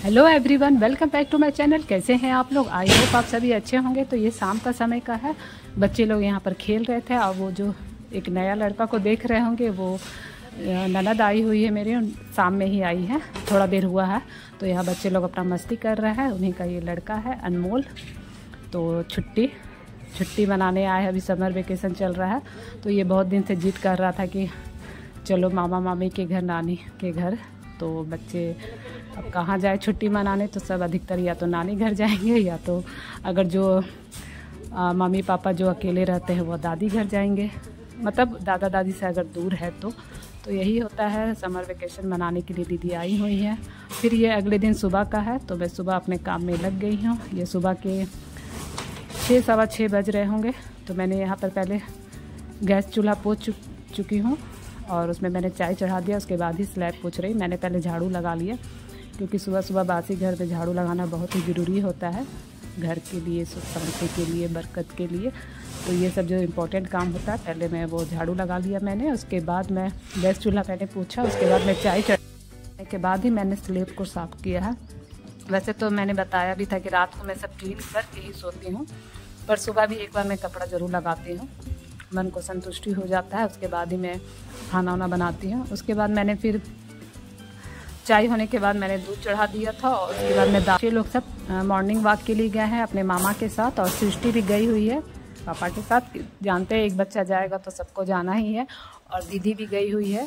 Hello everyone, welcome back to my channel. कैसे हैं आप लोग? आई होप आप सभी अच्छे होंगे। तो ये शाम का समय का है, बच्चे लोग यहाँ पर खेल रहे थे और वो जो एक नया लड़का को देख रहे होंगे वो ननद आई हुई है मेरी, शाम में ही आई है, थोड़ा देर हुआ है। तो यहाँ बच्चे लोग अपना मस्ती कर रहे हैं। उन्हीं का ये लड़का है अनमोल। तो छुट्टी मनाने आए हैं, अभी समर वेकेशन चल रहा है। तो ये बहुत दिन से जिद कर रहा था कि चलो मामा मामी के घर, नानी के घर। तो बच्चे अब कहाँ जाए छुट्टी मनाने, तो सब अधिकतर या तो नानी घर जाएंगे या तो अगर जो मम्मी पापा जो अकेले रहते हैं वो दादी घर जाएंगे, मतलब दादा दादी से अगर दूर है तो यही होता है। समर वेकेशन मनाने के लिए दीदी आई हुई हैं। फिर ये अगले दिन सुबह का है, तो मैं सुबह अपने काम में लग गई हूँ। ये सुबह के 6 सवा 6 बज रहे होंगे। तो मैंने यहाँ पर पहले गैस चूल्हा पोंछ चुकी हूँ और उसमें मैंने चाय चढ़ा दिया। उसके बाद ही स्लैब पोंछ रही। मैंने पहले झाड़ू लगा लिया क्योंकि सुबह सुबह बासी घर पे झाड़ू लगाना बहुत ही ज़रूरी होता है, घर के लिए, सुख शांति के लिए, बरकत के लिए। तो ये सब जो इम्पोर्टेंट काम होता है, पहले मैं वो झाड़ू लगा लिया मैंने। उसके बाद मैं गैस चूल्हा मैंने पूछा, उसके बाद मैं चाय चढ़ाने के बाद ही मैंने स्लैब को साफ़ किया है। वैसे तो मैंने बताया भी था कि रात को मैं सब क्लीन करके ही सोती हूँ, पर सुबह भी एक बार मैं कपड़ा ज़रूर लगाती हूँ, मन को संतुष्टि हो जाता है। उसके बाद ही मैं खाना वाना बनाती हूँ। उसके बाद मैंने फिर चाय होने के बाद मैंने दूध चढ़ा दिया था और उसके बाद मैं बच्चे लोग सब मॉर्निंग वॉक के लिए गए हैं अपने मामा के साथ, और सृष्टि भी गई हुई है पापा के साथ। जानते हैं एक बच्चा जाएगा तो सबको जाना ही है। और दीदी भी गई हुई है।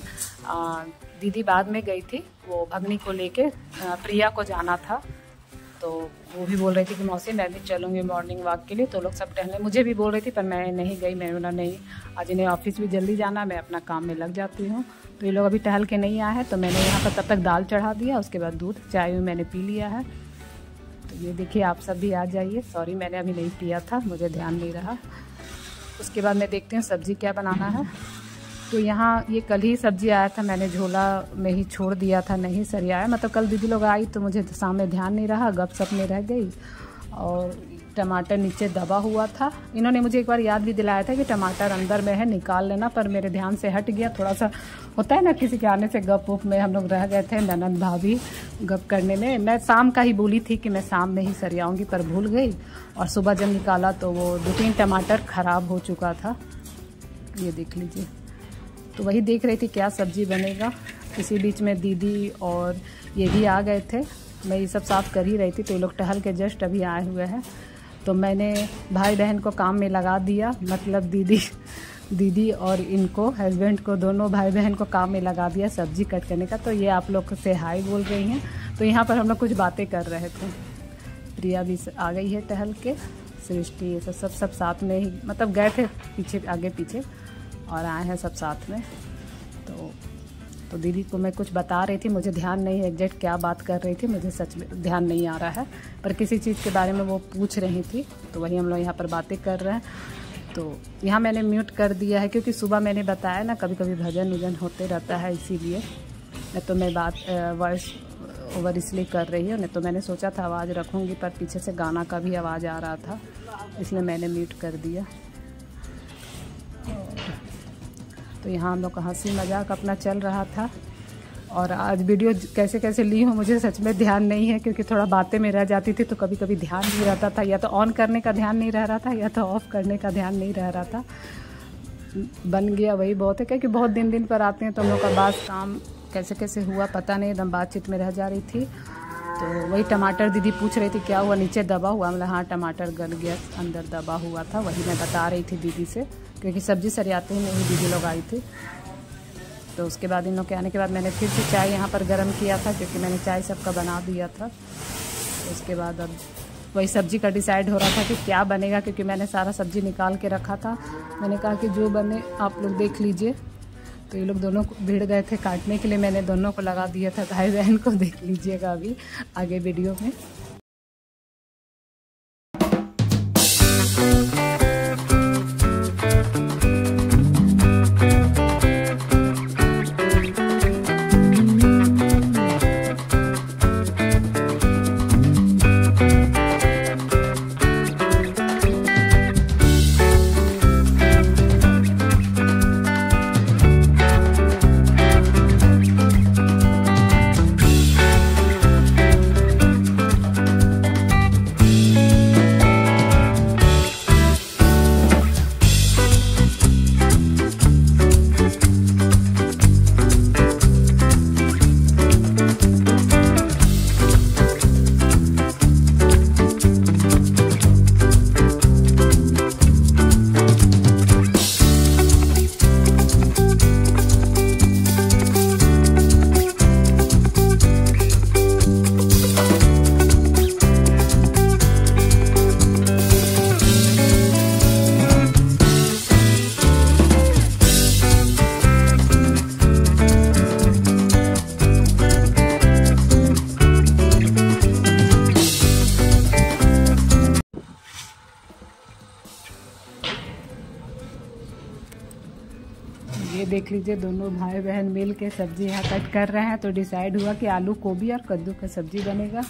दीदी बाद में गई थी, वो भगनी को लेके, प्रिया को जाना था। तो वो भी बोल रही थी कि मौसी मैं भी चलूँगी मॉर्निंग वॉक के लिए। तो लोग सब टहलने मुझे भी बोल रही थी, पर मैं नहीं गई। मैंने बोला नहीं, आज इन्हें ऑफिस भी जल्दी जाना, मैं अपना काम में लग जाती हूँ। तो ये लोग अभी टहल के नहीं आए हैं, तो मैंने यहाँ पर तब तक दाल चढ़ा दिया। उसके बाद दूध चाय भी मैंने पी लिया है। तो ये देखिए, आप सब भी आ जाइए। सॉरी मैंने अभी नहीं पिया था, मुझे ध्यान नहीं रहा। उसके बाद मैं देखती हूँ सब्ज़ी क्या बनाना है। तो यहाँ ये कल ही सब्ज़ी आया था, मैंने झोला में ही छोड़ दिया था, नहीं सरियाया। मतलब कल दीदी लोग आई तो मुझे सामने ध्यान नहीं रहा, गपशप में रह गई। और टमाटर नीचे दबा हुआ था। इन्होंने मुझे एक बार याद भी दिलाया था कि टमाटर अंदर में है, निकाल लेना, पर मेरे ध्यान से हट गया। थोड़ा सा होता है ना, किसी के आने से गप उप में हम लोग रह गए थे, ननद भाभी गप करने में। मैं शाम का ही बोली थी कि मैं शाम में ही सरियाऊँगी, पर भूल गई। और सुबह जब निकाला तो वो 2-3 टमाटर ख़राब हो चुका था। ये देख लीजिए। तो वही देख रही थी क्या सब्ज़ी बनेगा। इसी बीच में दीदी और ये भी आ गए थे। मैं ये सब साफ़ कर ही रही थी, तो ये लोग टहल के जस्ट अभी आए हुए हैं। तो मैंने भाई बहन को काम में लगा दिया, मतलब दीदी और इनको, हस्बैंड को, दोनों भाई बहन को काम में लगा दिया सब्ज़ी कट करने का। तो ये आप लोग से हाय बोल रही हैं। तो यहाँ पर हम लोग कुछ बातें कर रहे थे। प्रिया भी आ गई है टहल के, सृष्टि, ये सब साथ में ही, मतलब गए थे पीछे आगे पीछे और आए हैं सब साथ में। तो दीदी को मैं कुछ बता रही थी, मुझे ध्यान नहीं है एग्जैक्ट क्या बात कर रही थी, मुझे सच में ध्यान नहीं आ रहा है, पर किसी चीज़ के बारे में वो पूछ रही थी। तो वही हम लोग यहाँ पर बातें कर रहे हैं। तो यहाँ मैंने म्यूट कर दिया है क्योंकि सुबह मैंने बताया ना, कभी कभी भजन वजन होते रहता है, इसीलिए। नहीं तो मैं बात वॉइस ओवर इसलिए कर रही हूँ, नहीं तो मैंने सोचा था आवाज़ रखूँगी, पर पीछे से गाना का भी आवाज़ आ रहा था, इसलिए मैंने म्यूट कर दिया। तो यहाँ हम लोग का हंसी मजाक अपना चल रहा था। और आज वीडियो कैसे कैसे ली हूँ मुझे सच में ध्यान नहीं है, क्योंकि थोड़ा बातें में रह जाती थी, तो कभी कभी ध्यान नहीं रहता था, या तो ऑन करने का ध्यान नहीं रह रहा था, या तो ऑफ़ करने का ध्यान नहीं रह रहा था। बन गया वही बहुत है, क्योंकि बहुत दिन पर आते हैं तो हम लोग का बात काम कैसे कैसे हुआ पता नहीं, एकदम बातचीत में रह जा रही थी। तो वही टमाटर दीदी पूछ रही थी क्या हुआ, नीचे दबा हुआ। मतलब हाँ, टमाटर गल गया, अंदर दबा हुआ था, वही मैं बता रही थी दीदी से, क्योंकि सब्ज़ी सरियाते ही नहीं दीदी लोग आई थी। तो उसके बाद इन लोग के आने के बाद मैंने फिर से चाय यहाँ पर गर्म किया था, क्योंकि मैंने चाय सबका बना दिया था। उसके बाद अब वही सब्ज़ी का डिसाइड हो रहा था कि क्या बनेगा, क्योंकि मैंने सारा सब्ज़ी निकाल के रखा था। मैंने कहा कि जो बने आप लोग देख लीजिए। तो ये लोग दोनों भिड़ गए थे काटने के लिए, मैंने दोनों को लगा दिया था, भाई बहन को, देख लीजिएगा अभी आगे वीडियो में। देख लीजिए दोनों भाई बहन मिल के सब्जी यहाँ कट कर रहे हैं। तो डिसाइड हुआ कि आलू गोभी और कद्दू का सब्जी बनेगा।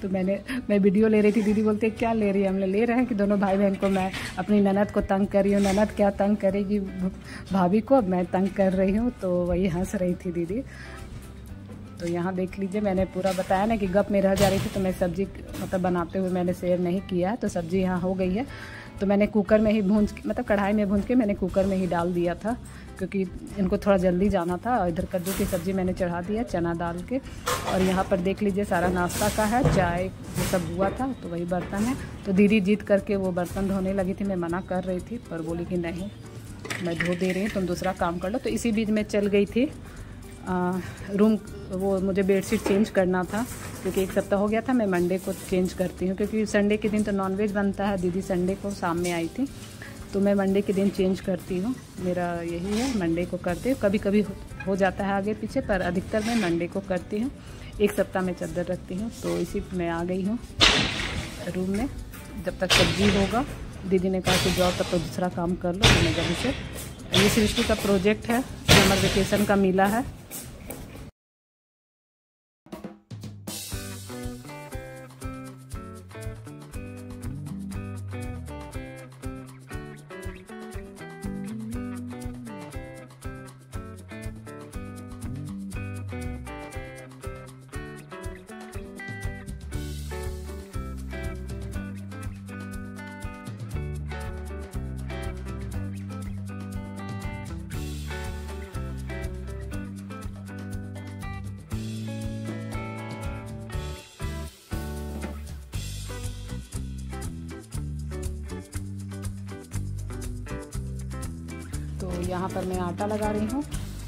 तो मैं वीडियो ले रही थी, दीदी बोलते क्या ले रही है, हम ले रहे हैं कि दोनों भाई बहन को, मैं अपनी ननद को तंग कर रही हूँ, ननद क्या तंग करेगी भाभी को, मैं तंग कर रही हूँ। तो वही हंस रही थी दीदी। तो यहाँ देख लीजिए मैंने पूरा बताया ना कि गप में रह जा रही थी, तो मैं सब्जी मतलब बनाते हुए मैंने शेयर नहीं किया है। तो सब्जी यहाँ हो गई है, तो मैंने कुकर में ही मतलब कढ़ाई में भूंज के मैंने कुकर में ही डाल दिया था, क्योंकि इनको थोड़ा जल्दी जाना था। और इधर कद्दू की सब्ज़ी मैंने चढ़ा दिया चना डाल के। और यहाँ पर देख लीजिए सारा नाश्ता का है, चाय वो सब हुआ था, तो वही बर्तन है। तो दीदी जीत करके वो बर्तन धोने लगी थी, मैं मना कर रही थी, पर बोली कि नहीं मैं धो दे रही हूँ, तुम दूसरा काम कर लो। तो इसी बीच में चल गई थी रूम, वो मुझे बेडशीट चेंज करना था, क्योंकि एक सप्ताह हो गया था। मैं मंडे को चेंज करती हूँ, क्योंकि संडे के दिन तो नॉनवेज बनता है। दीदी संडे को शाम में आई थी, तो मैं मंडे के दिन चेंज करती हूँ। मेरा यही है, मंडे को करती हूँ। कभी कभी हो जाता है आगे पीछे, पर अधिकतर मैं मंडे को करती हूँ। एक सप्ताह में चादर रखती हूँ। तो इसी में आ गई हूँ रूम में। जब तक सब्जी होगा, दीदी ने कहा कि जाओ तब तो दूसरा काम कर लो। तो मैं जब से ये सृष्टि का प्रोजेक्ट है, समर वेकेशन का मिला है। तो यहाँ पर मैं आटा लगा रही हूँ,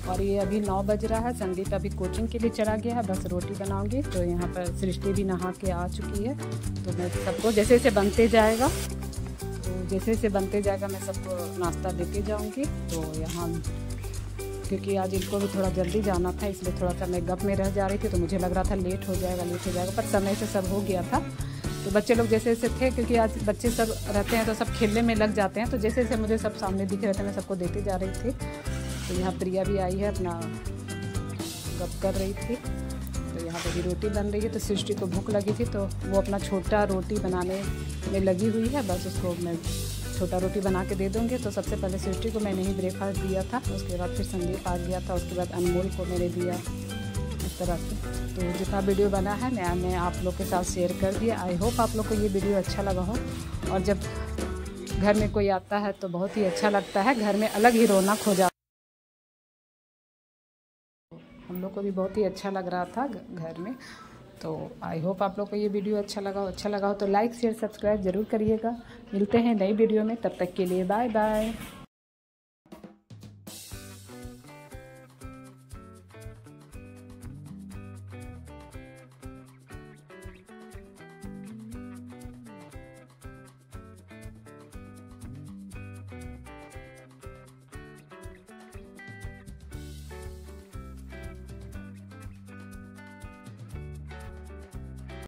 और ये अभी 9 बज रहा है। संदीप अभी कोचिंग के लिए चला गया है, बस रोटी बनाऊंगी। तो यहाँ पर सृष्टि भी नहा के आ चुकी है। तो मैं सबको जैसे जैसे बनते जाएगा, तो जैसे जैसे बनते जाएगा मैं सबको नाश्ता देते जाऊँगी। तो यहाँ क्योंकि आज इनको भी थोड़ा जल्दी जाना था, इसलिए थोड़ा सा मैं गप में रह जा रही थी। तो मुझे लग रहा था लेट हो जाएगा, पर समय से सब हो गया था। तो बच्चे लोग जैसे जैसे थे, क्योंकि आज बच्चे सब रहते हैं तो सब खेलने में लग जाते हैं, तो जैसे जैसे मुझे सब सामने दिख रहे थे मैं सबको देते जा रही थी। तो यहाँ प्रिया भी आई है, अपना गप कर रही थी। तो यहाँ पर भी रोटी बन रही है। तो सृष्टि को भूख लगी थी, तो वो अपना छोटा रोटी बनाने में लगी हुई है। बस उसको मैं छोटा रोटी बना के दे दूँगी। तो सबसे पहले सृष्टि को मैंने ही ब्रेकफास्ट दिया था, उसके बाद फिर संदीप आ गया था, उसके बाद अनमोल को मैंने दिया, इस तरह से। तो जितना वीडियो बना है मैंने आप लोग के साथ शेयर कर दिया। आई होप आप लोग को ये वीडियो अच्छा लगा हो। और जब घर में कोई आता है तो बहुत ही अच्छा लगता है, घर में अलग ही रौनक हो जाता है। हम लोग को भी बहुत ही अच्छा लग रहा था घर में। तो आई होप आप लोग को ये वीडियो अच्छा लगा हो तो लाइक शेयर सब्सक्राइब ज़रूर करिएगा। मिलते हैं नई वीडियो में, तब तक के लिए बाय बाय।